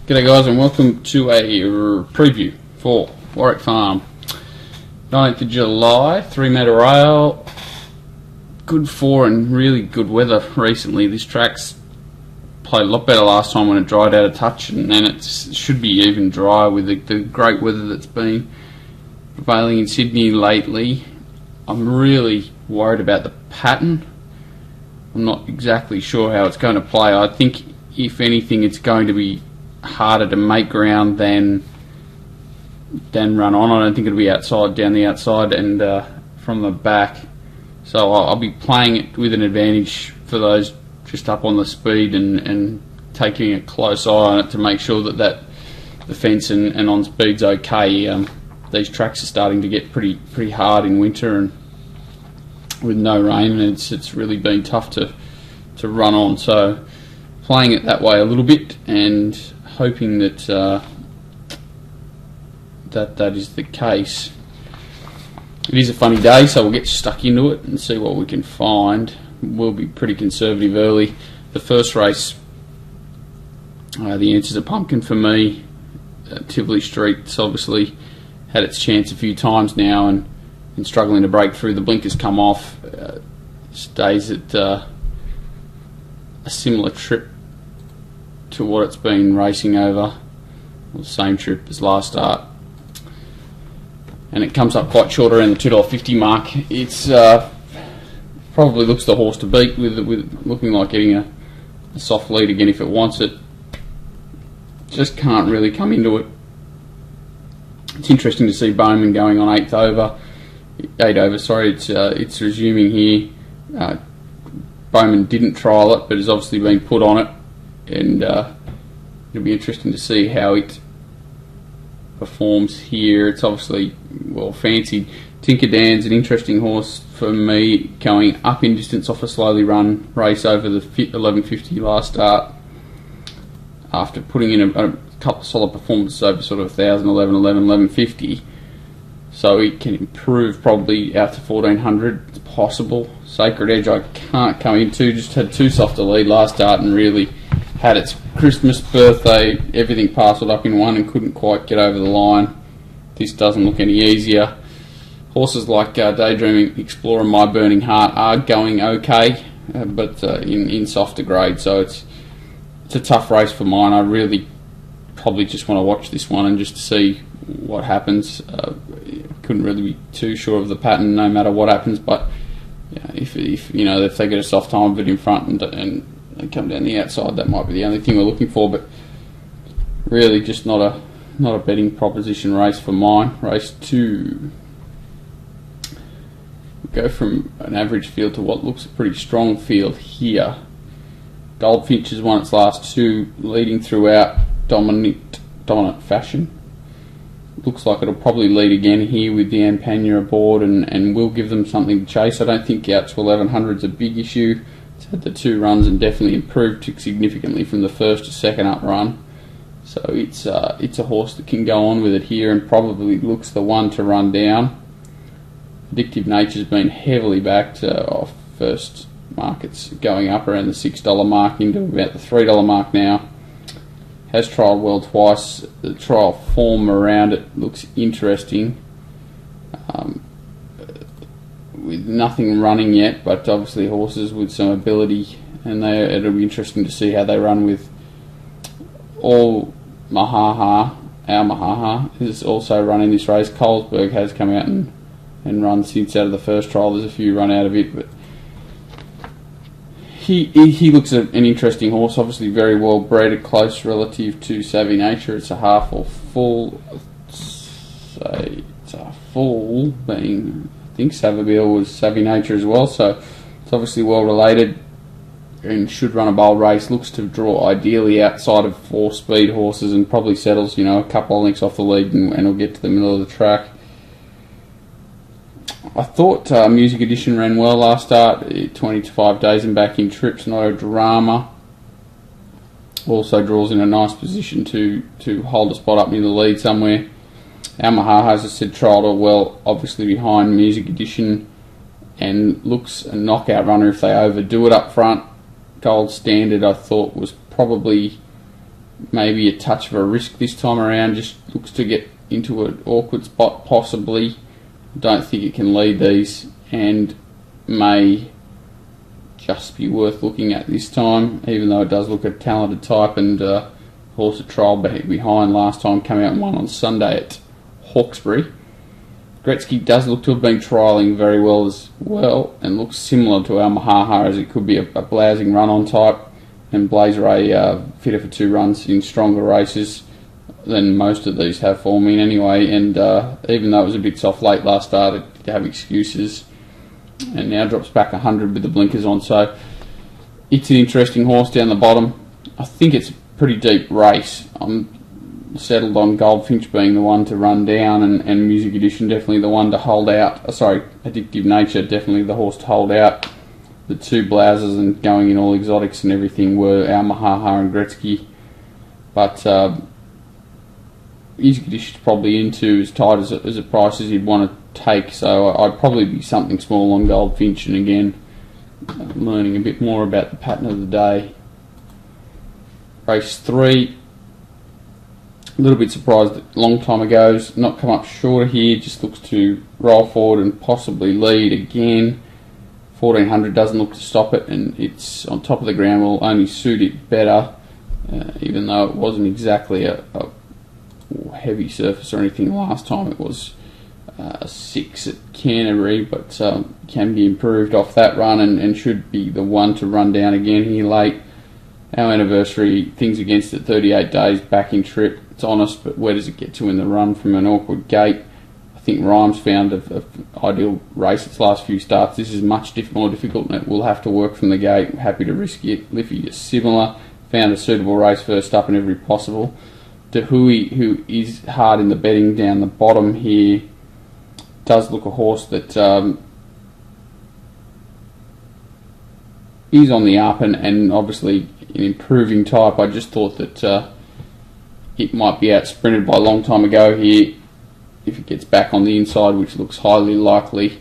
G'day guys, and welcome to a preview for Warwick Farm. 19th of July, 3 metre rail, good for and really good weather recently. This track's played a lot better last time when it dried out a touch, and then it should be even drier with the great weather that's been prevailing in Sydney lately. I'm really worried about the pattern. I'm not exactly sure how it's going to play. I think if anything it's going to be harder to make ground than run on. I don't think it'll be down the outside and from the back. So I'll be playing it with an advantage for those just up on the speed and taking a close eye on it to make sure that the fence and on speed's okay. These tracks are starting to get pretty hard in winter and with no rain, and it's really been tough to run on. So playing it that way a little bit and hoping that that is the case. It is a funny day, so we'll get stuck into it and see what we can find. We'll be pretty conservative early. The first race, the answer's a pumpkin for me. Tivoli Street's obviously had its chance a few times now and struggling to break through. The blinkers come off. Stays at a similar trip to what it's been racing over, the same trip as last start, and it comes up quite short around the $2.50 mark. It's probably looks the horse to beat with looking like getting a soft lead again if it wants it. Just can't really come into it. It's interesting to see Bowman going on 8 over. It's resuming here. Bowman didn't trial it, but has obviously been put on it, and it'll be interesting to see how it performs here. It's obviously well fancied. Tinkerdan's an interesting horse for me, going up in distance off a slowly run race over the 11.50 last start, after putting in a couple of solid performances over sort of 1,000, 11.11, 11.50. So it can improve probably out to 1,400. It's possible. Sacred Edge I can't come into. Just had too soft a lead last start and really had its Christmas, birthday, everything parcelled up in one and couldn't quite get over the line. This doesn't look any easier. Horses like Daydreaming Explorer and My Burning Heart are going okay, but in softer grade. So it's a tough race for mine. I really probably just want to watch this one and just to see what happens. Couldn't really be too sure of the pattern no matter what happens, but if they get a soft time of it in front and they come down the outside, that might be the only thing we're looking for. But really just not a betting proposition race for mine. Race 2, we go from an average field to what looks a pretty strong field here. Goldfinch has won its last 2, leading throughout dominant fashion. Looks like it'll probably lead again here with the Ampania aboard and will give them something to chase. I don't think out to 1100 is a big issue. It's had the 2 runs and definitely improved significantly from the first to second up run. So it's a horse that can go on with it here and probably looks the one to run down. Addictive Nature's been heavily backed off first markets, going up around the $6 mark into about the $3 mark now. Has trialled well twice. The trial form around it looks interesting, with nothing running yet, but obviously horses with some ability, and it'll be interesting to see how they run with all Mahaha. Our Mahaha is also running this race. Colesberg has come out and run since out of the first trial. There's a few run out of it, but He looks an interesting horse, obviously very well bred, close relative to Savvy Nature. It's a half or full, say it's a full, being I think Savabeel was Savvy Nature as well, so it's obviously well related and should run a bold race. Looks to draw ideally outside of 4 speed horses and probably settles a couple of lengths off the lead and will get to the middle of the track. I thought Music Edition ran well last start, 20 to 5 days and back in trips, not a drama. Also draws in a nice position to hold a spot up near the lead somewhere. Amaha, as I said, trialled it well, obviously behind Music Edition, and looks a knockout runner if they overdo it up front. Gold Standard I thought was probably maybe a touch of a risk this time around. Just looks to get into an awkward spot possibly. Don't think it can lead these, and may just be worth looking at this time, even though it does look a talented type, and horse at trial behind last time, came out and won on Sunday at Hawkesbury. Gretzky does look to have been trialling very well as well, and looks similar to our Mahaha, as it could be a blousing run-on type, and Blazer fitter for 2 runs in stronger races than most of these have for me anyway, and even though it was a bit soft late last start, it did have excuses, and now drops back 100 with the blinkers on, so it's an interesting horse down the bottom. I think it's a pretty deep race. I'm settled on Goldfinch being the one to run down, and Music Edition definitely the one to hold out. Addictive Nature definitely the horse to hold out. The 2 blouses and going in all exotics and everything were our Mahaha and Gretzky, but Music Edition's probably into as tight as a price as you'd want to take, so I'd probably be something small on Goldfinch, and again learning a bit more about the pattern of the day. Race 3, a little bit surprised that Long Time Ago's not come up shorter here, just looks to roll forward and possibly lead again. 1400 doesn't look to stop it, and it's on top of the ground, will only suit it better, even though it wasn't exactly a heavy surface or anything last time. It was a 6 at Canterbury, but can be improved off that run, and should be the one to run down again here late. Our anniversary, things against it, 38 days back in trip. It's honest, but where does it get to in the run from an awkward gate? I think Rhymes found an ideal race its last few starts. This is much more difficult, and it will have to work from the gate. Happy to risk it. Liffey is similar. Found a suitable race first up in every possible. Dehui, who is hard in the betting down the bottom here, does look a horse that is on the up, and obviously an improving type. I just thought that it might be out sprinted by a Long Time Ago here if it gets back on the inside, which looks highly likely.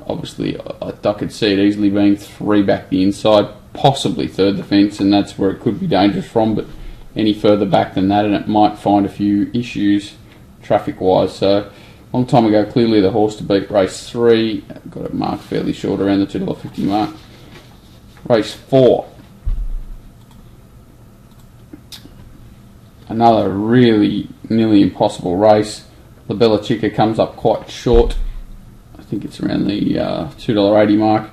Obviously I could see it easily being 3 back the inside, possibly 3rd the fence, and that's where it could be dangerous from, but any further back than that and it might find a few issues traffic wise. So Long Time Ago, clearly the horse to beat. Race 3, got it marked fairly short around the $2.50 mark. Race 4, another really nearly impossible race. La Bella Chica comes up quite short. I think it's around the $2.80 mark.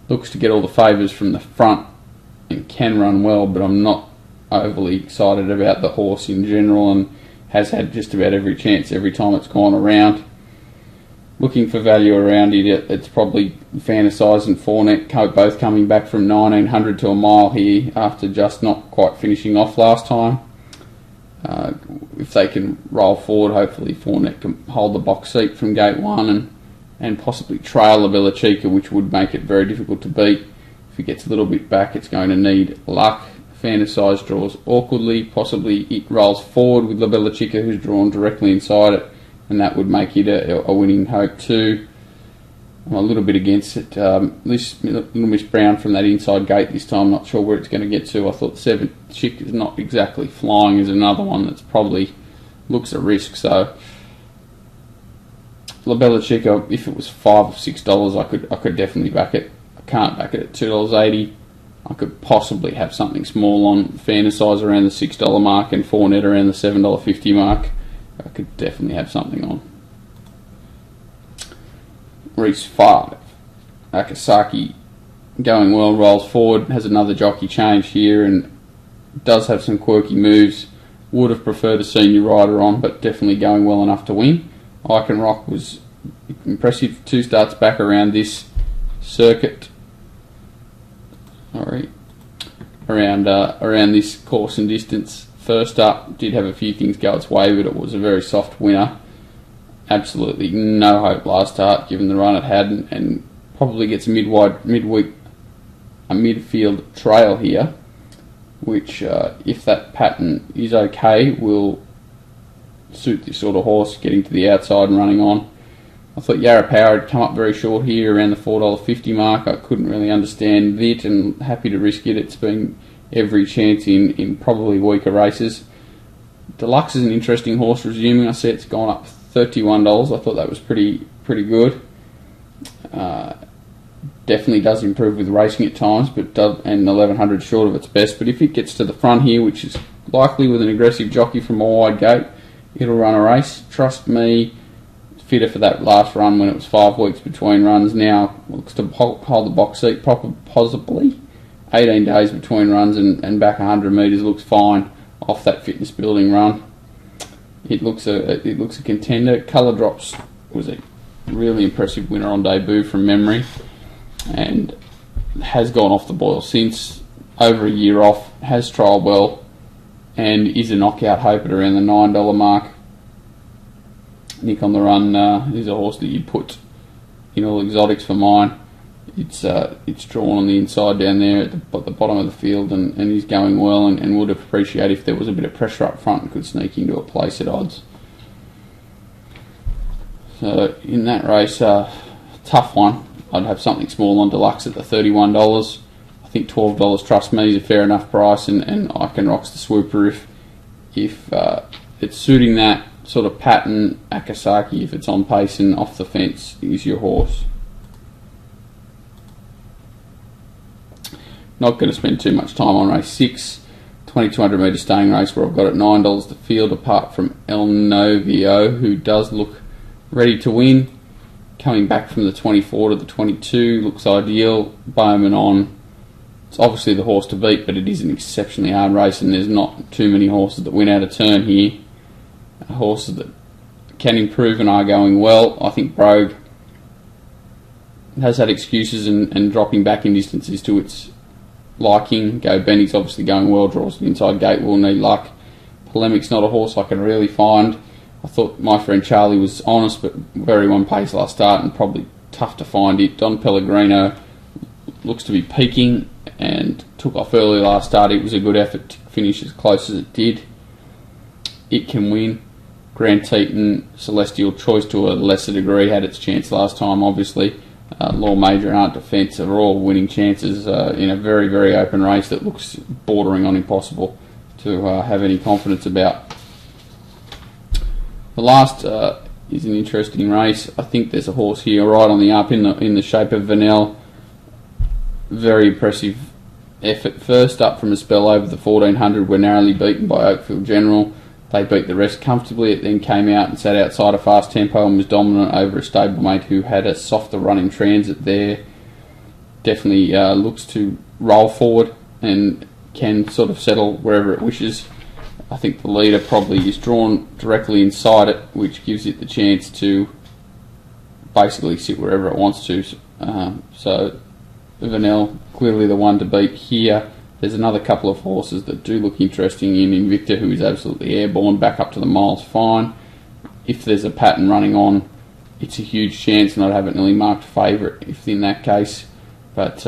Looks to get all the favours from the front and can run well, but I'm not overly excited about the horse in general, and has had just about every chance every time it's gone around. Looking for value around it, it's probably Fantasize and Fournet, both coming back from 1900 to a mile here after just not quite finishing off last time. If they can roll forward, hopefully Fournet can hold the box seat from gate 1 and possibly trail La Bella Chica, which would make it very difficult to beat. If it gets a little bit back, it's going to need luck. Fantasize draws awkwardly, possibly it rolls forward with La Bella Chica, who's drawn directly inside it, and that would make it a winning hope too. I'm a little bit against it. Little Miss Brown from that inside gate this time, not sure where it's going to get to. I thought 7 Chick is not exactly flying, is another one that's probably looks a risk. So La Bella Chica, if it was $5 or $6, I could definitely back it. I can't back it at $2.80. I could possibly have something small on Fantasize around the $6 mark and Fournet around the $7.50 mark. I could definitely have something on. Race 5, Akasaki going well, rolls forward, has another jockey change here, and does have some quirky moves. Would have preferred a senior rider on, but definitely going well enough to win. Icon Rock was impressive 2 starts back around this circuit. Around this course and distance. First up, did have a few things go its way, but it was a very soft winner. Absolutely no hope last start given the run it had, and probably gets a midfield trail here, which if that pattern is okay will suit this sort of horse, getting to the outside and running on. I thought Yarra Power had come up very short here around the $4.50 mark. I couldn't really understand it, and happy to risk it. It's been every chance in probably weaker races. Deluxe is an interesting horse resuming. I see it's gone up $31. I thought that was pretty good. Definitely does improve with racing at times, and 1100 short of its best. But if it gets to the front here, which is likely with an aggressive jockey from a wide gate, it'll run a race. Trust me, fitter for that last run when it was 5 weeks between runs. Now looks to hold the box seat possibly. 18 days between runs and back 100 metres looks fine off that fitness building run. It looks a contender. Colour Drops was a really impressive winner on debut from memory, and has gone off the boil since. Over a year off, has trialled well, and is a knockout hope at around the $9 mark. Nick on the Run is a horse that you'd put in all exotics for mine. It's drawn on the inside down there at the bottom of the field, and he's going well, and would appreciate if there was a bit of pressure up front and could sneak into a place at odds. So in that race, tough one. I'd have something small on Deluxe at the $31. I think $12, trust me, is a fair enough price, and I can rocks the swooper if it's suiting that sort of pattern. Akasaki, if it's on pace and off the fence, is your horse. Not going to spend too much time on race 6, 2200 metre staying race, where I've got it $9 to field, apart from El Novio, who does look ready to win. Coming back from the 24 to the 22, looks ideal. Bowman on. It's obviously the horse to beat, but it is an exceptionally hard race, and there's not too many horses that win out of turn here. Horses that can improve and are going well. I think Brogue has had excuses, and dropping back in distances to its liking. Go Benny's obviously going well, draws the inside gate, will need luck. Polemic's not a horse I can really find. I thought my friend Charlie was honest, but very one pace last start, and probably tough to find it. Don Pellegrino looks to be peaking and took off early last start. It was a good effort to finish as close as it did. It can win. Grand Teton, Celestial Choice to a lesser degree, had its chance last time, obviously. Law Major and Art Defence are all winning chances in a very, very open race that looks bordering on impossible to have any confidence about. The last is an interesting race. I think there's a horse here right on the up in the shape of Vanel. Very impressive effort. First up from a spell over the 1400, were narrowly beaten by Oakfield General. They beat the rest comfortably. It then came out and sat outside a fast tempo and was dominant over a stablemate who had a softer run in transit there. Definitely looks to roll forward and can sort of settle wherever it wishes. I think the leader probably is drawn directly inside it, which gives it the chance to basically sit wherever it wants to. So Vanel, clearly the one to beat here. There's another couple of horses that do look interesting in Invicta, who is absolutely airborne, back up to the miles fine. If there's a pattern running on, it's a huge chance, and I'd have it nearly marked favourite if in that case. But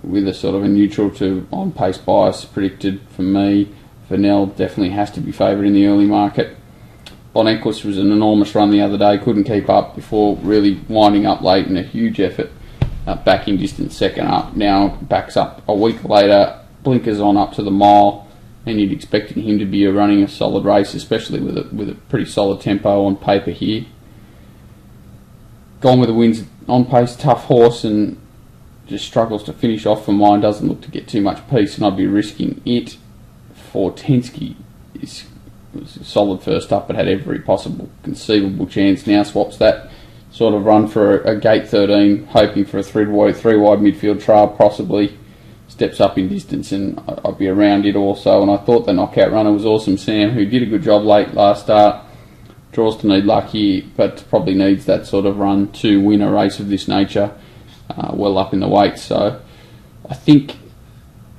with a sort of a neutral to on-pace bias predicted for me, Vanel definitely has to be favoured in the early market. Bon Equus was an enormous run the other day, couldn't keep up before really winding up late in a huge effort. Back in distance second up, now backs up a week later, blinkers on up to the mile, and you'd expect him to be running a solid race, especially with a pretty solid tempo on paper here. Gone with the wins on pace, tough horse, and just struggles to finish off for mine, doesn't look to get too much peace, and I'd be risking it. Fortensky was a solid first up, but had every possible conceivable chance. Now swaps that sort of run for a gate 13, hoping for a three wide midfield trail, possibly. Steps up in distance, and I'd be around it also. And I thought the knockout runner was Awesome Sam, who did a good job late last start. Draws to need luck here, but probably needs that sort of run to win a race of this nature, well up in the weight. So I think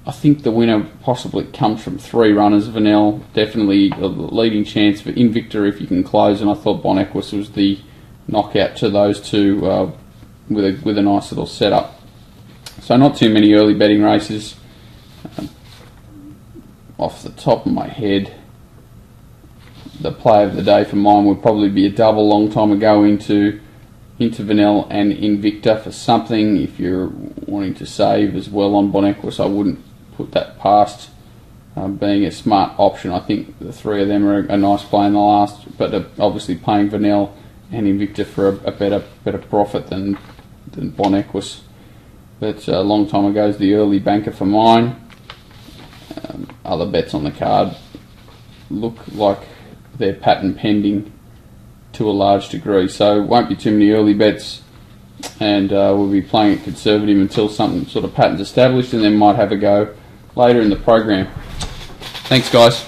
the winner possibly comes from 3 runners. Vanel, definitely a leading chance for Invicta if you can close, and I thought Bon Equus was the knockout to those two with a nice little setup. So not too many early betting races. Off the top of my head, the play of the day for mine would probably be a double long time ago into Vanel and Invicta for something. If you're wanting to save as well on Bon Equus, I wouldn't put that past being a smart option. I think the three of them are a nice play in the last, but obviously paying Vanel and Invicta for a better profit than Bon Equus. But a long time ago is the early banker for mine. Other bets on the card look like they're pattern pending to a large degree, so won't be too many early bets, and we'll be playing it conservative until something sort of pattern's established, and then might have a go later in the program. Thanks, guys.